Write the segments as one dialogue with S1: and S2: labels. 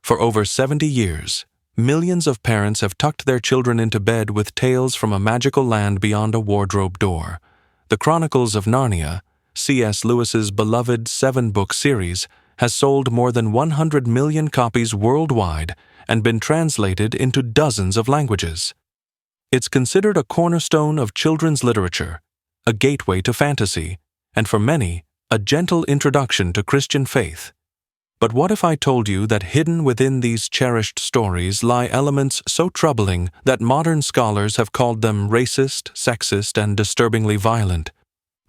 S1: For over 70 years, millions of parents have tucked their children into bed with tales from a magical land beyond a wardrobe door. The Chronicles of Narnia, C.S. Lewis's beloved 7-book series, has sold more than 100 million copies worldwide and been translated into dozens of languages. It's considered a cornerstone of children's literature, a gateway to fantasy, and for many, a gentle introduction to Christian faith. But what if I told you that hidden within these cherished stories lie elements so troubling that modern scholars have called them racist, sexist, and disturbingly violent?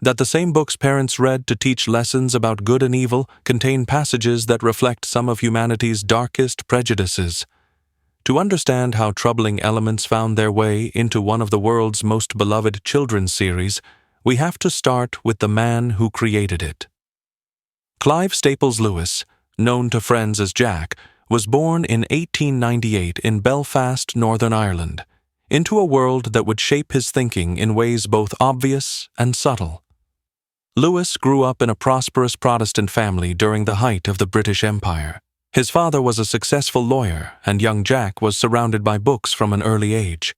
S1: That the same books parents read to teach lessons about good and evil contain passages that reflect some of humanity's darkest prejudices? To understand how troubling elements found their way into one of the world's most beloved children's series, we have to start with the man who created it. Clive Staples Lewis, known to friends as Jack, was born in 1898 in Belfast, Northern Ireland, into a world that would shape his thinking in ways both obvious and subtle. Lewis grew up in a prosperous Protestant family during the height of the British Empire. His father was a successful lawyer, and young Jack was surrounded by books from an early age.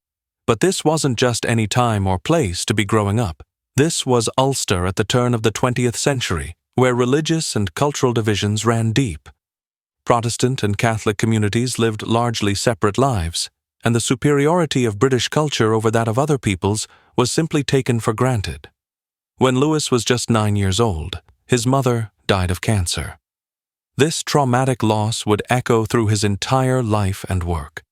S1: But this wasn't just any time or place to be growing up. This was Ulster at the turn of the 20th century, where religious and cultural divisions ran deep. Protestant and Catholic communities lived largely separate lives, and the superiority of British culture over that of other peoples was simply taken for granted. When Lewis was just 9 years old, his mother died of cancer. This traumatic loss would echo through his entire life and work.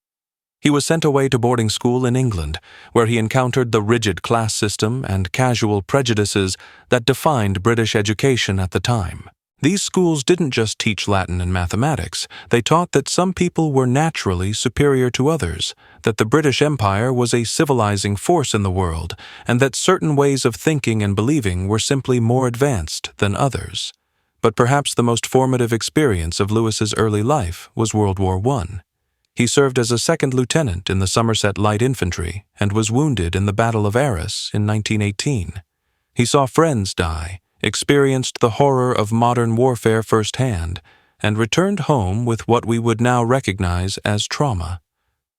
S1: He was sent away to boarding school in England, where he encountered the rigid class system and casual prejudices that defined British education at the time. These schools didn't just teach Latin and mathematics, they taught that some people were naturally superior to others, that the British Empire was a civilizing force in the world, and that certain ways of thinking and believing were simply more advanced than others. But perhaps the most formative experience of Lewis's early life was World War I. He served as a second lieutenant in the Somerset Light Infantry and was wounded in the Battle of Arras in 1918. He saw friends die, experienced the horror of modern warfare firsthand, and returned home with what we would now recognize as trauma.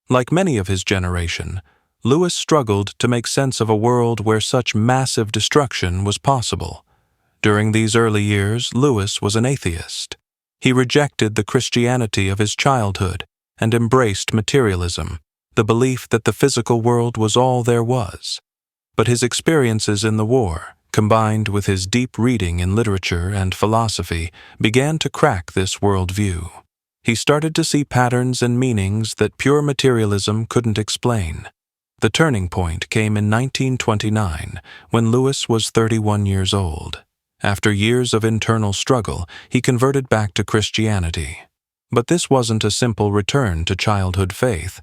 S1: Like many of his generation, Lewis struggled to make sense of a world where such massive destruction was possible. During these early years, Lewis was an atheist. He rejected the Christianity of his childhood and embraced materialism, the belief that the physical world was all there was. But his experiences in the war, combined with his deep reading in literature and philosophy, began to crack this worldview. He started to see patterns and meanings that pure materialism couldn't explain. The turning point came in 1929, when Lewis was 31 years old. After years of internal struggle, he converted back to Christianity. But this wasn't a simple return to childhood faith.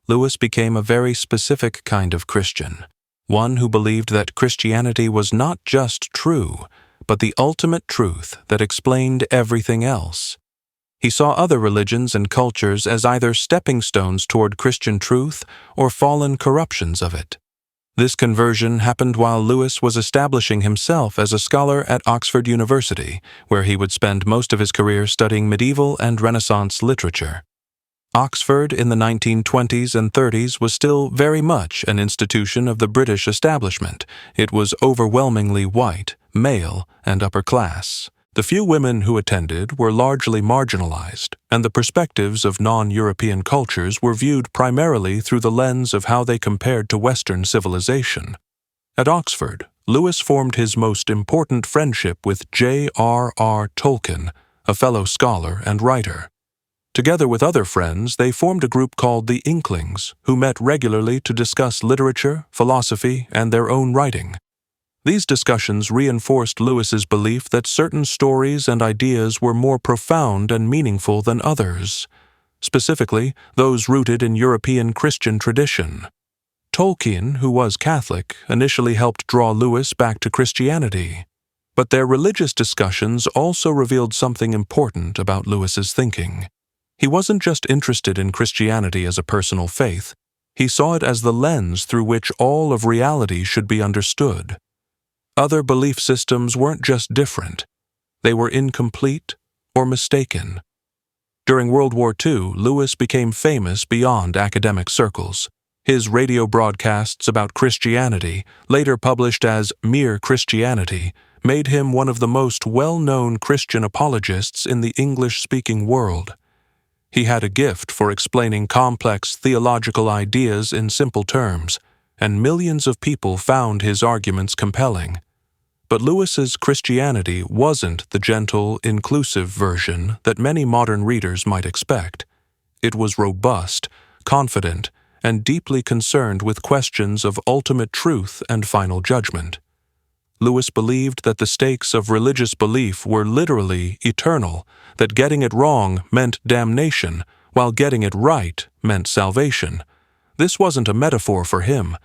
S1: Lewis became a very specific kind of Christian, one who believed that Christianity was not just true, but the ultimate truth that explained everything else. He saw other religions and cultures as either stepping stones toward Christian truth or fallen corruptions of it. This conversion happened while Lewis was establishing himself as a scholar at Oxford University, where he would spend most of his career studying medieval and Renaissance literature. Oxford in the 1920s and 30s was still very much an institution of the British establishment. It was overwhelmingly white, male, and upper class. The few women who attended were largely marginalized, and the perspectives of non-European cultures were viewed primarily through the lens of how they compared to Western civilization. At Oxford, Lewis formed his most important friendship with J.R.R. Tolkien, a fellow scholar and writer. Together with other friends, they formed a group called the Inklings, who met regularly to discuss literature, philosophy, and their own writing. These discussions reinforced Lewis's belief that certain stories and ideas were more profound and meaningful than others, specifically those rooted in European Christian tradition. Tolkien, who was Catholic, initially helped draw Lewis back to Christianity, but their religious discussions also revealed something important about Lewis's thinking. He wasn't just interested in Christianity as a personal faith, he saw it as the lens through which all of reality should be understood. Other belief systems weren't just different, they were incomplete or mistaken. During World War II, Lewis became famous beyond academic circles. His radio broadcasts about Christianity, later published as Mere Christianity, made him one of the most well-known Christian apologists in the English-speaking world. He had a gift for explaining complex theological ideas in simple terms, and millions of people found his arguments compelling. But Lewis's Christianity wasn't the gentle, inclusive version that many modern readers might expect. It was robust, confident, and deeply concerned with questions of ultimate truth and final judgment. Lewis believed that the stakes of religious belief were literally eternal, that getting it wrong meant damnation, while getting it right meant salvation. This wasn't a metaphor for him.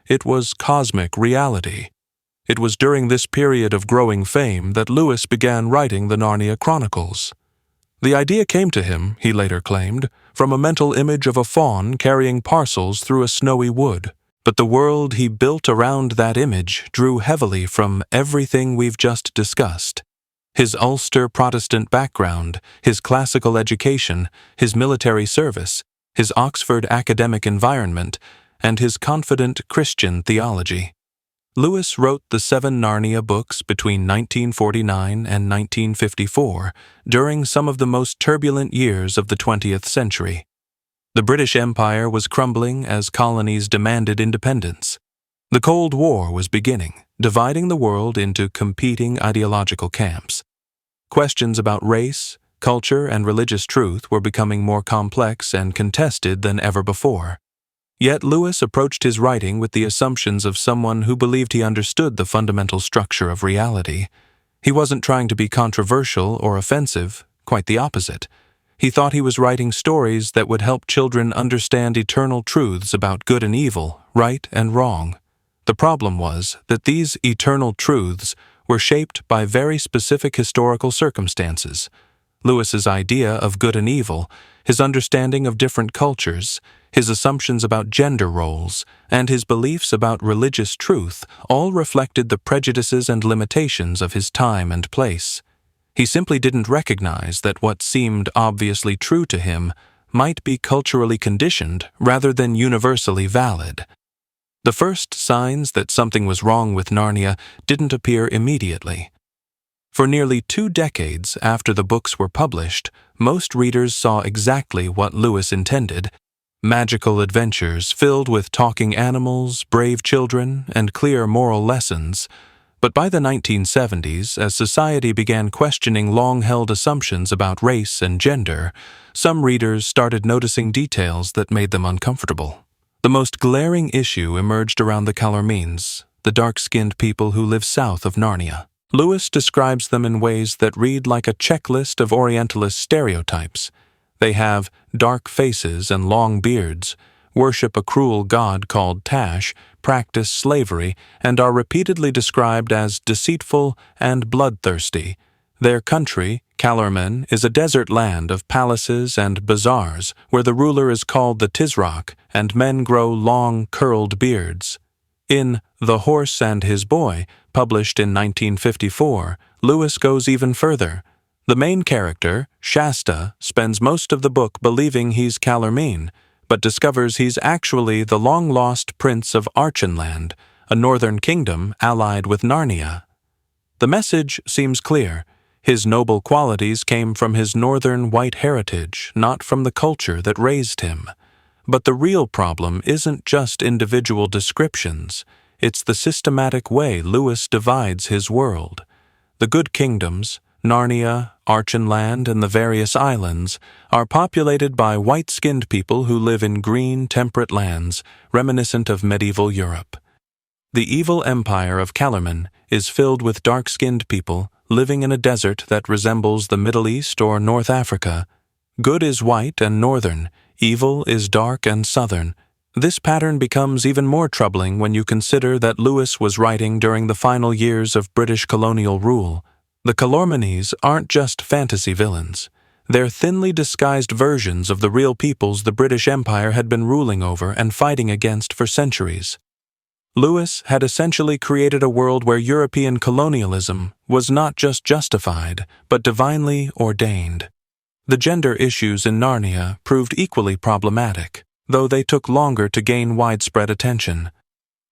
S1: It was cosmic reality. It was during this period of growing fame that Lewis began writing the Narnia Chronicles. The idea came to him, he later claimed, from a mental image of a faun carrying parcels through a snowy wood. But the world he built around that image drew heavily from everything we've just discussed. His Ulster Protestant background, his classical education, his military service, his Oxford academic environment, and his confident Christian theology. Lewis wrote the 7 Narnia books between 1949 and 1954, during some of the most turbulent years of the 20th century. The British Empire was crumbling as colonies demanded independence. The Cold War was beginning, dividing the world into competing ideological camps. Questions about race, culture, and religious truth were becoming more complex and contested than ever before. Yet Lewis approached his writing with the assumptions of someone who believed he understood the fundamental structure of reality. He wasn't trying to be controversial or offensive, quite the opposite. He thought he was writing stories that would help children understand eternal truths about good and evil, right and wrong. The problem was that these eternal truths were shaped by very specific historical circumstances. Lewis's idea of good and evil, his understanding of different cultures, his assumptions about gender roles, and his beliefs about religious truth all reflected the prejudices and limitations of his time and place. He simply didn't recognize that what seemed obviously true to him might be culturally conditioned rather than universally valid. The first signs that something was wrong with Narnia didn't appear immediately. For nearly 2 decades after the books were published, most readers saw exactly what Lewis intended: magical adventures filled with talking animals, brave children, and clear moral lessons. But by the 1970s, as society began questioning long-held assumptions about race and gender, some readers started noticing details that made them uncomfortable. The most glaring issue emerged around the Calormenes, the dark-skinned people who live south of Narnia. Lewis describes them in ways that read like a checklist of orientalist stereotypes. They have dark faces and long beards, worship a cruel god called Tash, practice slavery, and are repeatedly described as deceitful and bloodthirsty. Their country, Calormenes, is a desert land of palaces and bazaars where the ruler is called the Tisroc and men grow long, curled beards. In The Horse and His Boy, published in 1954, Lewis goes even further. The main character, Shasta, spends most of the book believing he's Calormene, but discovers he's actually the long-lost prince of Archenland, a northern kingdom allied with Narnia. The message seems clear. His noble qualities came from his northern white heritage, not from the culture that raised him. But the real problem isn't just individual descriptions. It's the systematic way Lewis divides his world. The good kingdoms, Narnia, Archenland, and the various islands, are populated by white-skinned people who live in green, temperate lands, reminiscent of medieval Europe. The evil empire of Calormenes is filled with dark-skinned people living in a desert that resembles the Middle East or North Africa. Good is white and northern, evil is dark and southern. This pattern becomes even more troubling when you consider that Lewis was writing during the final years of British colonial rule. The Calormenes aren't just fantasy villains. They're thinly disguised versions of the real peoples the British Empire had been ruling over and fighting against for centuries. Lewis had essentially created a world where European colonialism was not just justified, but divinely ordained. The gender issues in Narnia proved equally problematic, though they took longer to gain widespread attention.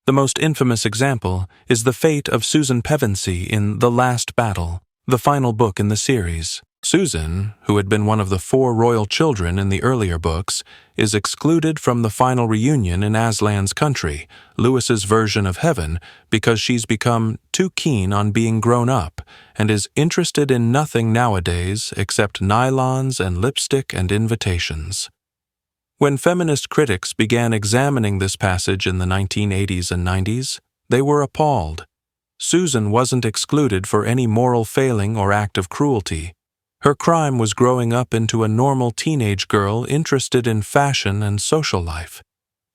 S1: The most infamous example is the fate of Susan Pevensie in The Last Battle, the final book in the series. Susan, who had been one of the 4 royal children in the earlier books, is excluded from the final reunion in Aslan's country, Lewis's version of heaven, because she's become too keen on being grown up and is interested in nothing nowadays except nylons and lipstick and invitations. When feminist critics began examining this passage in the 1980s and 90s, they were appalled. Susan wasn't excluded for any moral failing or act of cruelty. Her crime was growing up into a normal teenage girl interested in fashion and social life.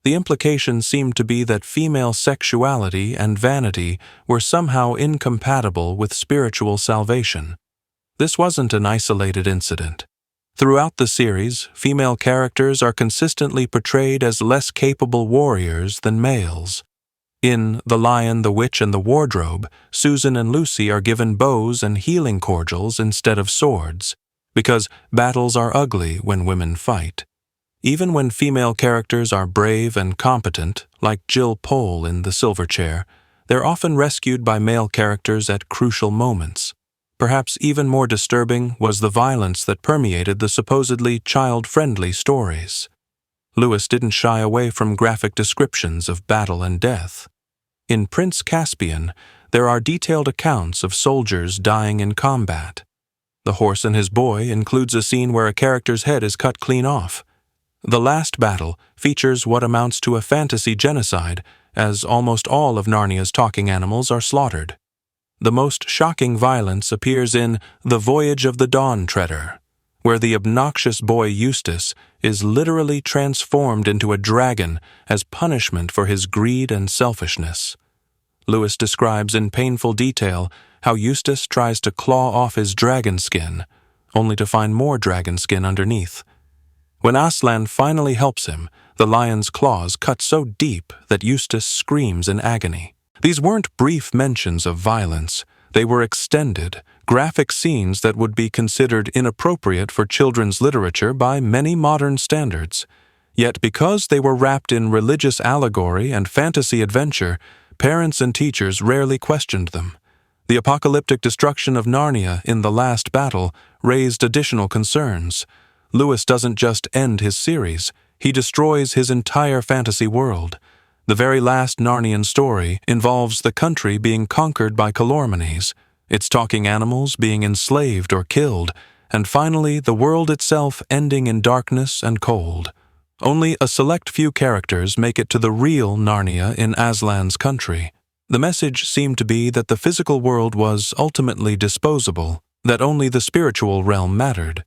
S1: The implication seemed to be that female sexuality and vanity were somehow incompatible with spiritual salvation. This wasn't an isolated incident. Throughout the series, female characters are consistently portrayed as less capable warriors than males. In The Lion, the Witch, and the Wardrobe, Susan and Lucy are given bows and healing cordials instead of swords, because battles are ugly when women fight. Even when female characters are brave and competent, like Jill Pole in The Silver Chair, they're often rescued by male characters at crucial moments. Perhaps even more disturbing was the violence that permeated the supposedly child-friendly stories. Lewis didn't shy away from graphic descriptions of battle and death. In Prince Caspian, there are detailed accounts of soldiers dying in combat. The Horse and His Boy includes a scene where a character's head is cut clean off. The Last Battle features what amounts to a fantasy genocide, as almost all of Narnia's talking animals are slaughtered. The most shocking violence appears in The Voyage of the Dawn Treader, where the obnoxious boy Eustace is literally transformed into a dragon as punishment for his greed and selfishness. Lewis describes in painful detail how Eustace tries to claw off his dragon skin, only to find more dragon skin underneath. When Aslan finally helps him, the lion's claws cut so deep that Eustace screams in agony. These weren't brief mentions of violence. They were extended, graphic scenes that would be considered inappropriate for children's literature by many modern standards. Yet because they were wrapped in religious allegory and fantasy adventure, parents and teachers rarely questioned them. The apocalyptic destruction of Narnia in The Last Battle raised additional concerns. Lewis doesn't just end his series, he destroys his entire fantasy world. The very last Narnian story involves the country being conquered by Calormenes, its talking animals being enslaved or killed, and finally the world itself ending in darkness and cold. Only a select few characters make it to the real Narnia in Aslan's country. The message seemed to be that the physical world was ultimately disposable, that only the spiritual realm mattered.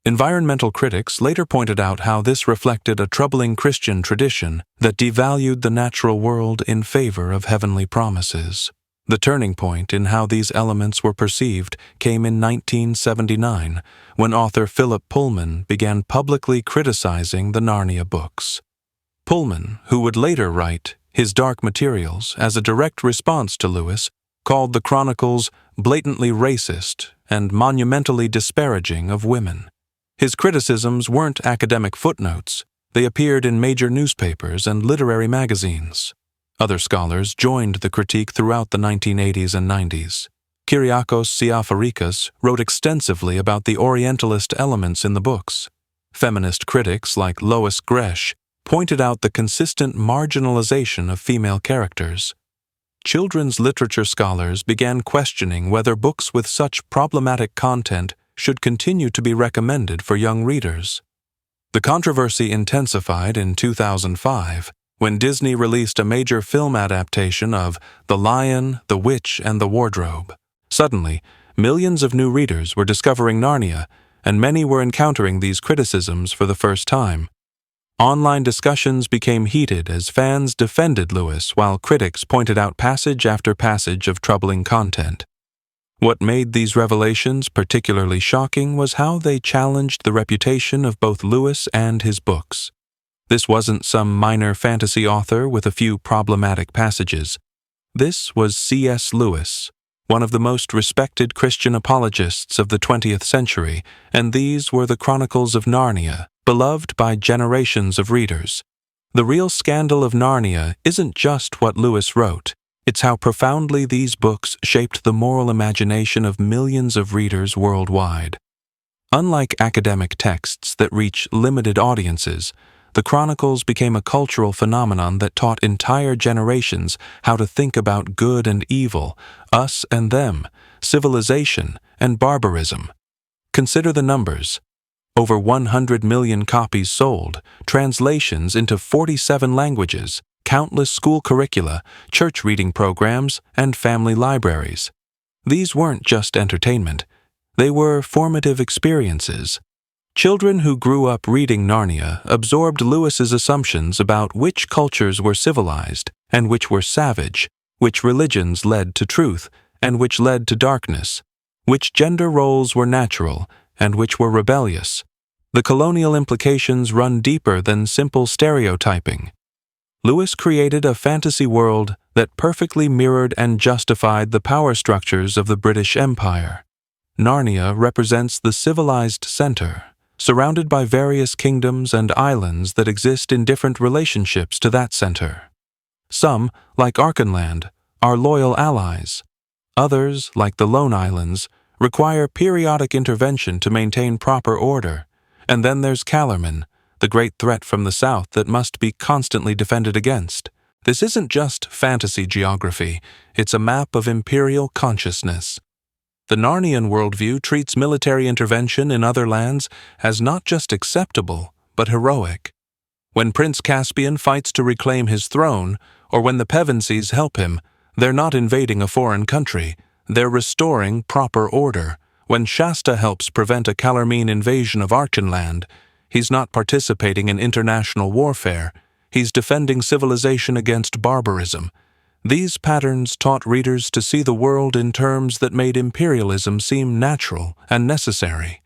S1: Environmental critics later pointed out how this reflected a troubling Christian tradition that devalued the natural world in favor of heavenly promises. The turning point in how these elements were perceived came in 1979, when author Philip Pullman began publicly criticizing the Narnia books. Pullman, who would later write his Dark Materials as a direct response to Lewis, called the Chronicles blatantly racist and monumentally disparaging of women. His criticisms weren't academic footnotes. They appeared in major newspapers and literary magazines. Other scholars joined the critique throughout the 1980s and 90s. Kyriakos Siafarikis wrote extensively about the orientalist elements in the books. Feminist critics like Lois Gresh pointed out the consistent marginalization of female characters. Children's literature scholars began questioning whether books with such problematic content should continue to be recommended for young readers. The controversy intensified in 2005 when Disney released a major film adaptation of The Lion, the Witch, and the Wardrobe. Suddenly, millions of new readers were discovering Narnia, and many were encountering these criticisms for the first time. Online discussions became heated as fans defended Lewis while critics pointed out passage after passage of troubling content. What made these revelations particularly shocking was how they challenged the reputation of both Lewis and his books. This wasn't some minor fantasy author with a few problematic passages. This was C.S. Lewis, one of the most respected Christian apologists of the 20th century, and these were the Chronicles of Narnia, beloved by generations of readers. The real scandal of Narnia isn't just what Lewis wrote, it's how profoundly these books shaped the moral imagination of millions of readers worldwide. Unlike academic texts that reach limited audiences, the Chronicles became a cultural phenomenon that taught entire generations how to think about good and evil, us and them, civilization and barbarism. Consider the numbers. Over 100 million copies sold, translations into 47 languages, countless school curricula, church reading programs, and family libraries. These weren't just entertainment. They were formative experiences. Children who grew up reading Narnia absorbed Lewis's assumptions about which cultures were civilized and which were savage, which religions led to truth and which led to darkness, which gender roles were natural and which were rebellious. The colonial implications run deeper than simple stereotyping. Lewis created a fantasy world that perfectly mirrored and justified the power structures of the British Empire. Narnia represents the civilized center, surrounded by various kingdoms and islands that exist in different relationships to that center. Some, like Archenland, are loyal allies. Others, like the Lone Islands, require periodic intervention to maintain proper order. And then there's Calormenes, the great threat from the south that must be constantly defended against. This isn't just fantasy geography, it's a map of imperial consciousness. The Narnian worldview treats military intervention in other lands as not just acceptable, but heroic. When Prince Caspian fights to reclaim his throne, or when the Pevensies help him, they're not invading a foreign country, they're restoring proper order. When Shasta helps prevent a Calormene invasion of Archenland, he's not participating in international warfare, he's defending civilization against barbarism. These patterns taught readers to see the world in terms that made imperialism seem natural and necessary.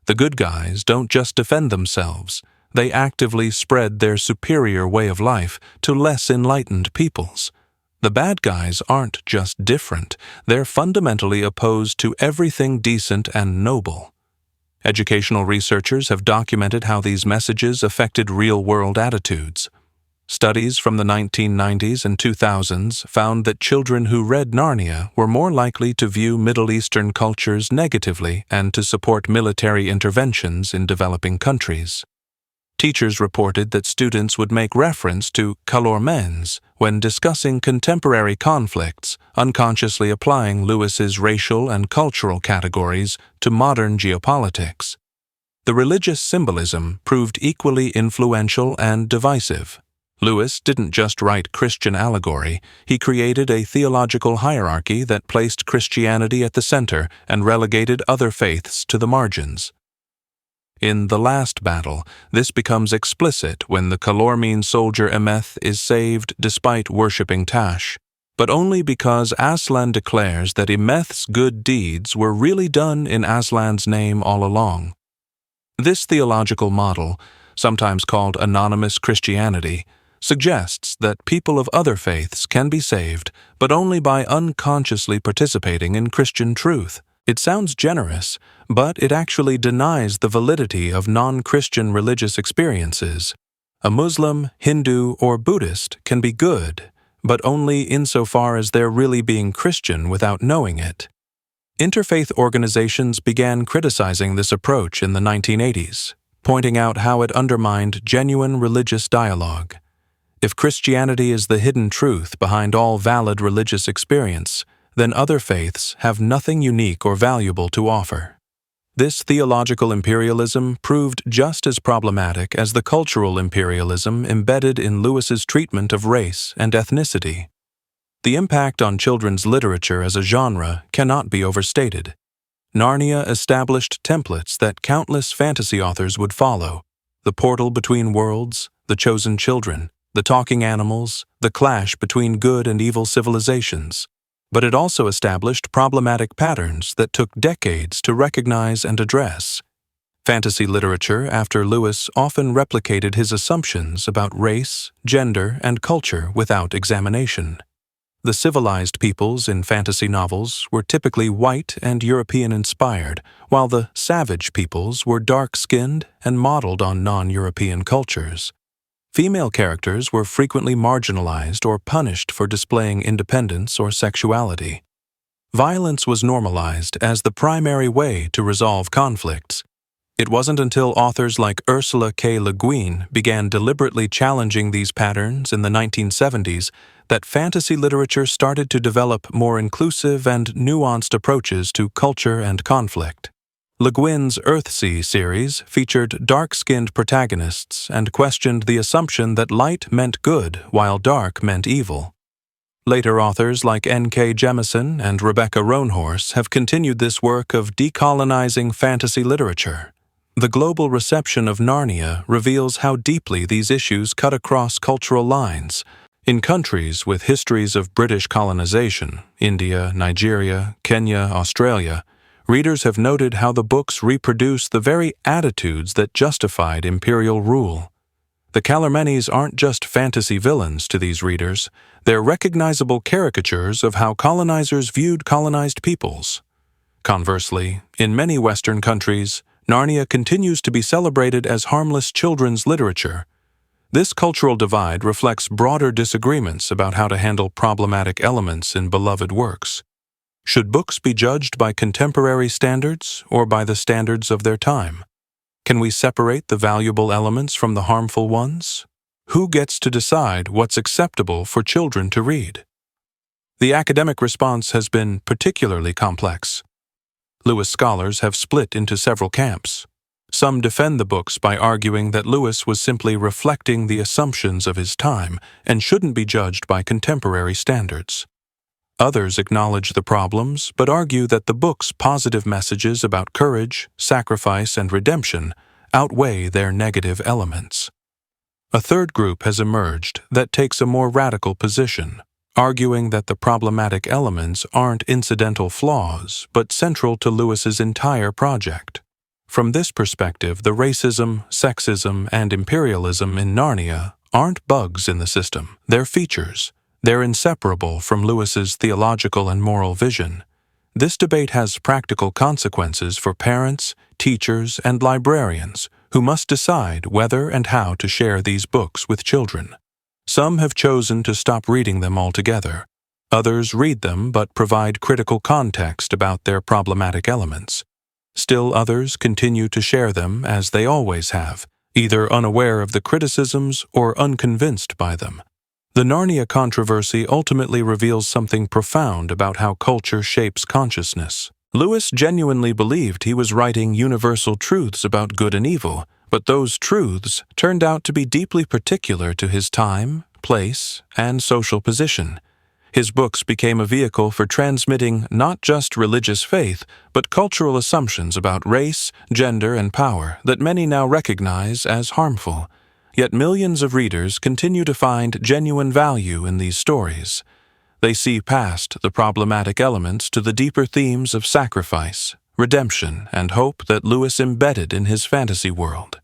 S1: The good guys don't just defend themselves, they actively spread their superior way of life to less enlightened peoples. The bad guys aren't just different, they're fundamentally opposed to everything decent and noble. Educational researchers have documented how these messages affected real-world attitudes. Studies from the 1990s and 2000s found that children who read Narnia were more likely to view Middle Eastern cultures negatively and to support military interventions in developing countries. Teachers reported that students would make reference to Calormenes when discussing contemporary conflicts, unconsciously applying Lewis's racial and cultural categories to modern geopolitics. The religious symbolism proved equally influential and divisive. Lewis didn't just write Christian allegory, he created a theological hierarchy that placed Christianity at the center and relegated other faiths to the margins. In The Last Battle, this becomes explicit when the Calormene soldier Emeth is saved despite worshipping Tash, but only because Aslan declares that Emeth's good deeds were really done in Aslan's name all along. This theological model, sometimes called anonymous Christianity, suggests that people of other faiths can be saved, but only by unconsciously participating in Christian truth. It sounds generous, but it actually denies the validity of non-Christian religious experiences. A Muslim, Hindu, or Buddhist can be good, but only insofar as they're really being Christian without knowing it. Interfaith organizations began criticizing this approach in the 1980s, pointing out how it undermined genuine religious dialogue. If Christianity is the hidden truth behind all valid religious experience, then other faiths have nothing unique or valuable to offer. This theological imperialism proved just as problematic as the cultural imperialism embedded in Lewis's treatment of race and ethnicity. The impact on children's literature as a genre cannot be overstated. Narnia established templates that countless fantasy authors would follow: the portal between worlds, the chosen children, the talking animals, the clash between good and evil civilizations. But it also established problematic patterns that took decades to recognize and address. Fantasy literature after Lewis often replicated his assumptions about race, gender, and culture without examination. The civilized peoples in fantasy novels were typically white and European-inspired, while the savage peoples were dark-skinned and modeled on non-European cultures. Female characters were frequently marginalized or punished for displaying independence or sexuality. Violence was normalized as the primary way to resolve conflicts. It wasn't until authors like Ursula K. Le Guin began deliberately challenging these patterns in the 1970s that fantasy literature started to develop more inclusive and nuanced approaches to culture and conflict. Le Guin's Earthsea series featured dark-skinned protagonists and questioned the assumption that light meant good while dark meant evil. Later authors like N.K. Jemisin and Rebecca Roanhorse have continued this work of decolonizing fantasy literature. The global reception of Narnia reveals how deeply these issues cut across cultural lines. In countries with histories of British colonization, India, Nigeria, Kenya, Australia, readers have noted how the books reproduce the very attitudes that justified imperial rule. The Calormenes aren't just fantasy villains to these readers, they're recognizable caricatures of how colonizers viewed colonized peoples. Conversely, in many Western countries, Narnia continues to be celebrated as harmless children's literature. This cultural divide reflects broader disagreements about how to handle problematic elements in beloved works. Should books be judged by contemporary standards or by the standards of their time? Can we separate the valuable elements from the harmful ones? Who gets to decide what's acceptable for children to read? The academic response has been particularly complex. Lewis scholars have split into several camps. Some defend the books by arguing that Lewis was simply reflecting the assumptions of his time and shouldn't be judged by contemporary standards. Others acknowledge the problems but argue that the book's positive messages about courage, sacrifice, and redemption outweigh their negative elements. A third group has emerged that takes a more radical position, arguing that the problematic elements aren't incidental flaws but central to Lewis's entire project. From this perspective, the racism, sexism, and imperialism in Narnia aren't bugs in the system, they're features. They're inseparable from Lewis's theological and moral vision. This debate has practical consequences for parents, teachers, and librarians who must decide whether and how to share these books with children. Some have chosen to stop reading them altogether. Others read them but provide critical context about their problematic elements. Still others continue to share them as they always have, either unaware of the criticisms or unconvinced by them. The Narnia controversy ultimately reveals something profound about how culture shapes consciousness. Lewis genuinely believed he was writing universal truths about good and evil, but those truths turned out to be deeply particular to his time, place, and social position. His books became a vehicle for transmitting not just religious faith, but cultural assumptions about race, gender, and power that many now recognize as harmful. Yet millions of readers continue to find genuine value in these stories. They see past the problematic elements to the deeper themes of sacrifice, redemption, and hope that Lewis embedded in his fantasy world.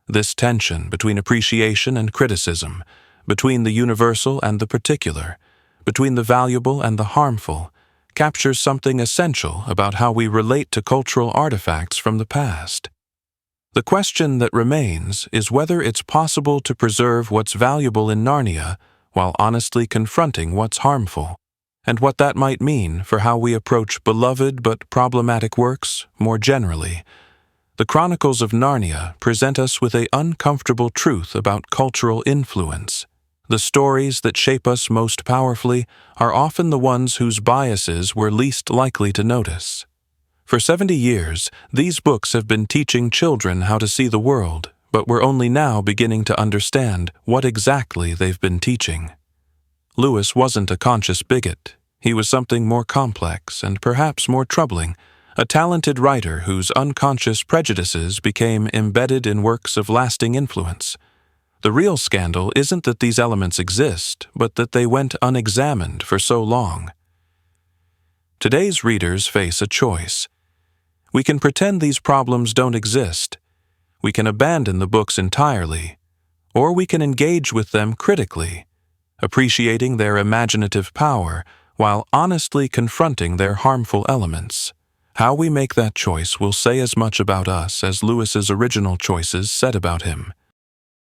S1: This tension between appreciation and criticism, between the universal and the particular, between the valuable and the harmful, captures something essential about how we relate to cultural artifacts from the past. The question that remains is whether it's possible to preserve what's valuable in Narnia while honestly confronting what's harmful, and what that might mean for how we approach beloved but problematic works more generally. The Chronicles of Narnia present us with an uncomfortable truth about cultural influence. The stories that shape us most powerfully are often the ones whose biases we're least likely to notice. For 70 years, these books have been teaching children how to see the world, but we're only now beginning to understand what exactly they've been teaching. Lewis wasn't a conscious bigot. He was something more complex and perhaps more troubling, a talented writer whose unconscious prejudices became embedded in works of lasting influence. The real scandal isn't that these elements exist, but that they went unexamined for so long. Today's readers face a choice. We can pretend these problems don't exist. We can abandon the books entirely, or we can engage with them critically. appreciating their imaginative power while honestly confronting their harmful elements. How we make that choice will say as much about us as Lewis's original choices said about him.